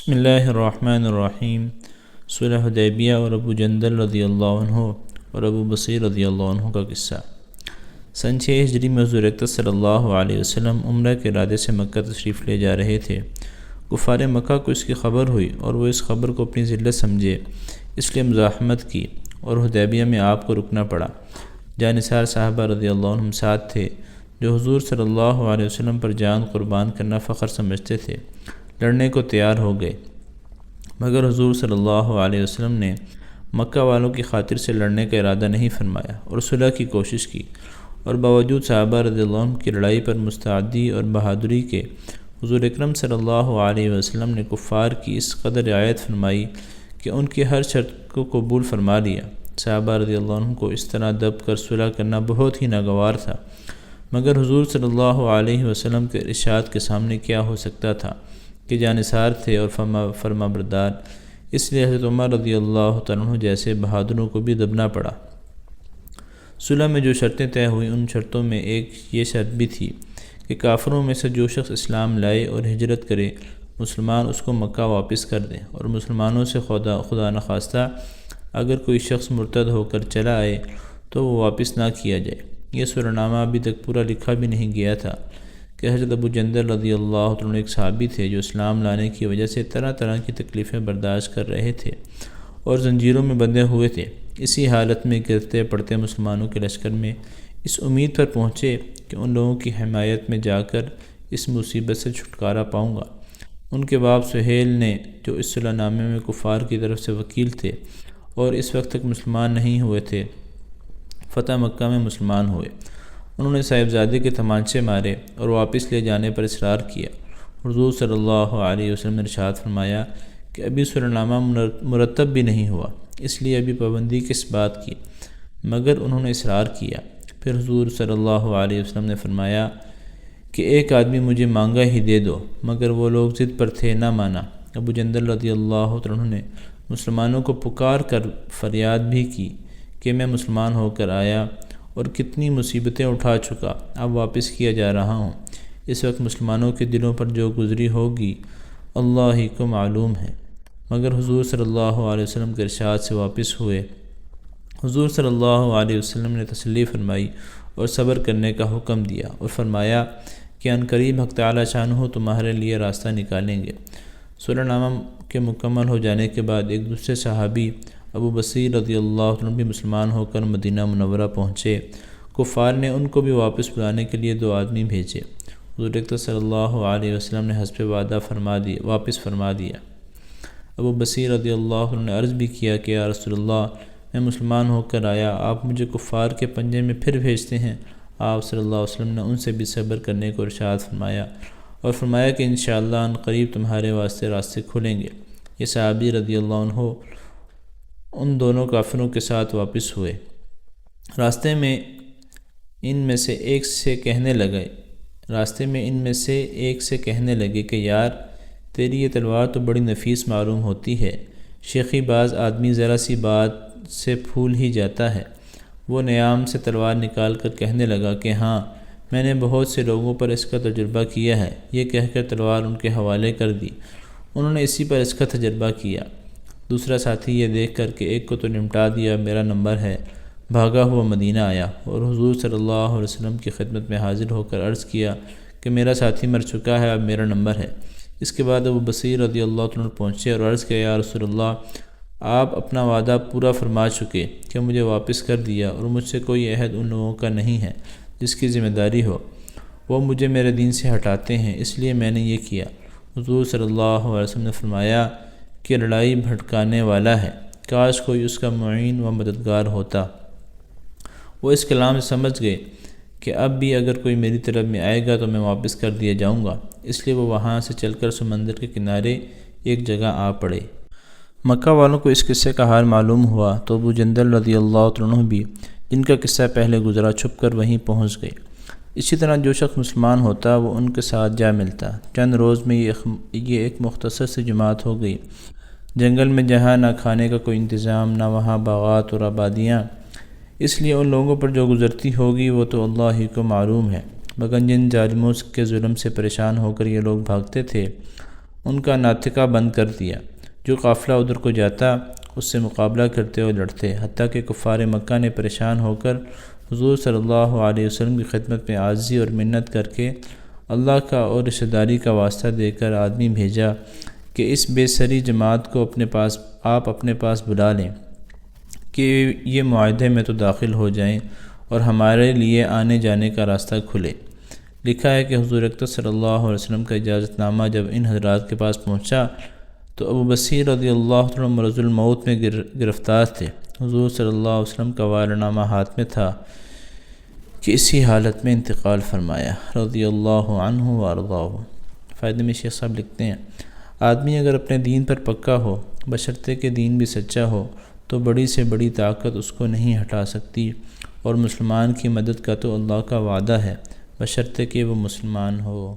بسم اللہ الرحمن الرحیم۔ صلح حدیبیہ اور ابو جندل رضی اللہ عنہ اور ابو بصیر رضی اللہ عنہ کا قصہ۔ سن 6 ہجری میں حضور اکرم صلی اللہ علیہ وسلم عمرہ کے ارادے سے مکہ تشریف لے جا رہے تھے۔ کفار مکہ کو اس کی خبر ہوئی اور وہ اس خبر کو اپنی ذلت سمجھے، اس لیے مزاحمت کی اور حدیبیہ میں آپ کو رکنا پڑا۔ جانثار صحابہ رضی اللہ عنہم ساتھ تھے، جو حضور صلی اللہ علیہ وسلم پر جان قربان کرنا فخر سمجھتے تھے، لڑنے کو تیار ہو گئے، مگر حضور صلی اللہ علیہ وسلم نے مکہ والوں کی خاطر سے لڑنے کا ارادہ نہیں فرمایا اور صلح کی کوشش کی، اور باوجود صحابہ رضی اللہ عنہ کی لڑائی پر مستعدی اور بہادری کے، حضور اکرم صلی اللہ علیہ وسلم نے کفار کی اس قدر رعایت فرمائی کہ ان کی ہر شرط کو قبول فرما لیا۔ صحابہ رضی اللہ عنہ کو اس طرح دب کر صلح کرنا بہت ہی ناگوار تھا، مگر حضور صلی اللہ علیہ وسلم کے ارشاد کے سامنے کیا ہو سکتا تھا کہ جانثار تھے اور فرما بردار، اس لیے حضرت عمر رضی اللہ تعالیٰ عنہ جیسے بہادروں کو بھی دبنا پڑا۔ صلح میں جو شرطیں طے ہوئیں، ان شرطوں میں ایک یہ شرط بھی تھی کہ کافروں میں سے جو شخص اسلام لائے اور ہجرت کرے، مسلمان اس کو مکہ واپس کر دیں، اور مسلمانوں سے خدا نخواستہ اگر کوئی شخص مرتد ہو کر چلا آئے تو وہ واپس نہ کیا جائے۔ یہ صلح نامہ ابھی تک پورا لکھا بھی نہیں گیا تھا کہ حضرت ابو جندل رضی اللہ عنہ ایک صحابی تھے جو اسلام لانے کی وجہ سے طرح طرح کی تکلیفیں برداشت کر رہے تھے اور زنجیروں میں بندھے ہوئے تھے۔ اسی حالت میں گرتے پڑتے مسلمانوں کے لشکر میں اس امید پر پہنچے کہ ان لوگوں کی حمایت میں جا کر اس مصیبت سے چھٹکارا پاؤں گا۔ ان کے باپ سہیل نے، جو اس صلح نامے میں کفار کی طرف سے وکیل تھے اور اس وقت تک مسلمان نہیں ہوئے تھے، فتح مکہ میں مسلمان ہوئے۔ انہوں نے صاحبزادے کے تمانچے مارے اور واپس لے جانے پر اصرار کیا۔ حضور صلی اللہ علیہ وسلم نے ارشاد فرمایا کہ ابھی صلح نامہ مرتب بھی نہیں ہوا، اس لیے ابھی پابندی کس بات کی، مگر انہوں نے اصرار کیا۔ پھر حضور صلی اللہ علیہ وسلم نے فرمایا کہ ایک آدمی مجھے مانگا ہی دے دو، مگر وہ لوگ ضد پر تھے، نہ مانا۔ ابو جندل رضی اللہ عنہ نے مسلمانوں کو پکار کر فریاد بھی کی کہ میں مسلمان ہو کر آیا اور کتنی مصیبتیں اٹھا چکا، اب واپس کیا جا رہا ہوں۔ اس وقت مسلمانوں کے دلوں پر جو گزری ہوگی اللہ ہی کو معلوم ہے، مگر حضور صلی اللہ علیہ وسلم کے ارشاد سے واپس ہوئے۔ حضور صلی اللہ علیہ وسلم نے تسلی فرمائی اور صبر کرنے کا حکم دیا اور فرمایا کہ عنقریب حق تعالی شانہ تمہارے لیے راستہ نکالیں گے۔ صلح نامہ کے مکمل ہو جانے کے بعد ایک دوسرے صحابی ابو بصیر رضی اللہ عنہ بھی مسلمان ہو کر مدینہ منورہ پہنچے۔ کفار نے ان کو بھی واپس بلانے کے لیے 2 آدمی بھیجے۔ حضور اکرم صلی اللہ علیہ وسلم نے حسب وعدہ واپس فرما دیا۔ ابو بصیر رضی اللہ عنہ نے عرض بھی کیا کہ یا رسول اللہ، میں مسلمان ہو کر آیا، آپ مجھے کفار کے پنجے میں پھر بھیجتے ہیں۔ آپ صلی اللہ علیہ وسلم نے ان سے بھی صبر کرنے کو ارشاد فرمایا اور فرمایا کہ انشاءاللہ عنقریب تمہارے واسطے راستے کھلیں گے۔ یہ صحابی رضی اللہ عنہ ان دونوں کافروں کے ساتھ واپس ہوئے۔ راستے میں ان میں سے ایک سے کہنے لگے کہ یار، تیری یہ تلوار تو بڑی نفیس معلوم ہوتی ہے، شیخی باز آدمی ذرا سی بات سے پھول ہی جاتا ہے۔ وہ نیام سے تلوار نکال کر کہنے لگا کہ ہاں، میں نے بہت سے لوگوں پر اس کا تجربہ کیا ہے۔ یہ کہہ کر تلوار ان کے حوالے کر دی، انہوں نے اسی پر اس کا تجربہ کیا۔ دوسرا ساتھی یہ دیکھ کر کہ ایک کو تو نمٹا دیا، میرا نمبر ہے، بھاگا ہوا مدینہ آیا اور حضور صلی اللہ علیہ وسلم کی خدمت میں حاضر ہو کر عرض کیا کہ میرا ساتھی مر چکا ہے، اب میرا نمبر ہے۔ اس کے بعد ابو بصیر رضی اللہ عنہ پہنچے اور عرض کیا یا رسول اللہ، آپ اپنا وعدہ پورا فرما چکے کہ مجھے واپس کر دیا، اور مجھ سے کوئی عہد ان لوگوں کا نہیں ہے جس کی ذمہ داری ہو، وہ مجھے میرے دین سے ہٹاتے ہیں، اس لیے میں نے یہ کیا۔ حضور صلی اللہ علیہ وسلم نے فرمایا کہ لڑائی بھڑکانے والا ہے، کاش کوئی اس کا معین و مددگار ہوتا۔ وہ اس کلام سے سمجھ گئے کہ اب بھی اگر کوئی میری طرف میں آئے گا تو میں واپس کر دیا جاؤں گا، اس لیے وہ وہاں سے چل کر سمندر کے کنارے ایک جگہ آ پڑے۔ مکہ والوں کو اس قصے کا حال معلوم ہوا تو ابو جندل رضی اللہ عنہ بھی، جن کا قصہ پہلے گزرا، چھپ کر وہیں پہنچ گئے۔ اسی طرح جو شخص مسلمان ہوتا وہ ان کے ساتھ جا ملتا۔ چند روز میں یہ ایک مختصر سی جماعت ہو گئی۔ جنگل میں جہاں نہ کھانے کا کوئی انتظام، نہ وہاں باغات اور آبادیاں، اس لیے ان لوگوں پر جو گزرتی ہوگی وہ تو اللہ ہی کو معلوم ہے، مگر جن ظالموں کے ظلم سے پریشان ہو کر یہ لوگ بھاگتے تھے، ان کا ناطقہ بند کر دیا۔ جو قافلہ ادھر کو جاتا اس سے مقابلہ کرتے اور لڑتے، حتیٰ کہ کفار مکہ نے پریشان ہو کر حضور صلی اللہ علیہ وسلم کی خدمت میں عاجزی اور منت کر کے اللہ کا اور رشتہ داری کا واسطہ دے کر آدمی بھیجا کہ اس بے سری جماعت کو آپ اپنے پاس بلا لیں کہ یہ معاہدے میں تو داخل ہو جائیں اور ہمارے لیے آنے جانے کا راستہ کھلے۔ لکھا ہے کہ حضور اکرم صلی اللہ علیہ وسلم کا اجازت نامہ جب ان حضرات کے پاس پہنچا تو ابو بصیر رضی اللہ عنہ مرض الموت میں گرفتار تھے۔ حضور صلی اللہ علیہ وسلم کا وعدہ ہاتھ میں تھا کہ اسی حالت میں انتقال فرمایا رضی اللہ عنہ وارضاہ۔ فائدے میں شیخ صاحب لکھتے ہیں، آدمی اگر اپنے دین پر پکا ہو بشرطے کہ دین بھی سچا ہو تو بڑی سے بڑی طاقت اس کو نہیں ہٹا سکتی، اور مسلمان کی مدد کا تو اللہ کا وعدہ ہے بشرطے کہ وہ مسلمان ہو۔